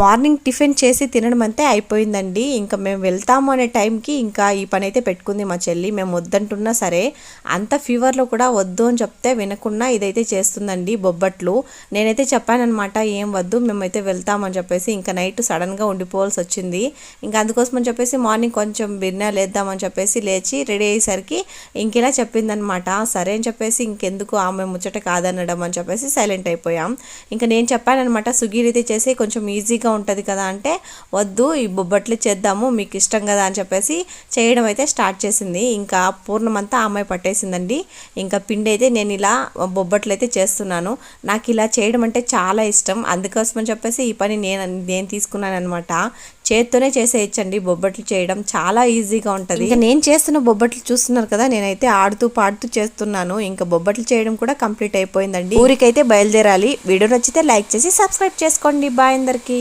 Morning tiffin చేసి తినడం అంతే అయిపోయిందండి. ఇంకా మేము వెళ్తాము అనే టైంకి ఇంకా ఈ పని అయితే పెట్టుకుంది మా చెల్లి. మేము వద్దంటున్నా సరే అంత ఫీవర్లో కూడా వద్దు అని చెప్తే వినకుండా ఇదైతే చేస్తుందండి బొబ్బట్లు. నేనైతే చెప్పానమాట ఏం వద్దు మేమైతే వెళ్తామని చెప్పేసి. ఇంకా నైట్ సడన్గా ఉండిపోవాల్సి వచ్చింది. ఇంకా అందుకోసం అని చెప్పేసి మార్నింగ్ కొంచెం బిర్యానీ లేద్దామని చెప్పేసి లేచి రెడీ అయ్యేసరికి ఇంకెలా చెప్పిందనమాట. సరే అని చెప్పేసి ఇంకెందుకు ఆమె ముచ్చట కాదనడం అని చెప్పేసి సైలెంట్ అయిపోయాం. ఇంకా నేను చెప్పానమాట సుగీర్ అయితే చేసి కొంచెం ఈజీగా ఉంటుంది కదా అంటే వద్దు ఈ బొబ్బట్లు చేద్దాము మీకు ఇష్టం కదా అని చెప్పేసి చేయడం అయితే స్టార్ట్ చేసింది. ఇంకా పూర్ణమంతా అమ్మాయి పట్టేసిందండి. ఇంకా పిండి అయితే నేను ఇలా బొబ్బట్లు అయితే చేస్తున్నాను. నాకు ఇలా చేయడం అంటే చాలా ఇష్టం. అందుకోసం అని చెప్పేసి ఈ పని నేను తీసుకున్నాను అనమాట. చేత్తోనే చేసేయచ్చండి బొబ్బట్లు చేయడం చాలా ఈజీగా ఉంటుంది. ఇంకా నేను చేస్తున్న బొబ్బట్లు చూస్తున్నారు కదా, నేనైతే ఆడుతూ పాడుతూ చేస్తున్నాను. ఇంకా బొబ్బట్లు చేయడం కూడా కంప్లీట్ అయిపోయిందండి. ఊరికైతే బయలుదేరాలి. వీడియో నచ్చితే లైక్ చేసి సబ్స్క్రైబ్ చేసుకోండి. బాయ్ అందరికీ.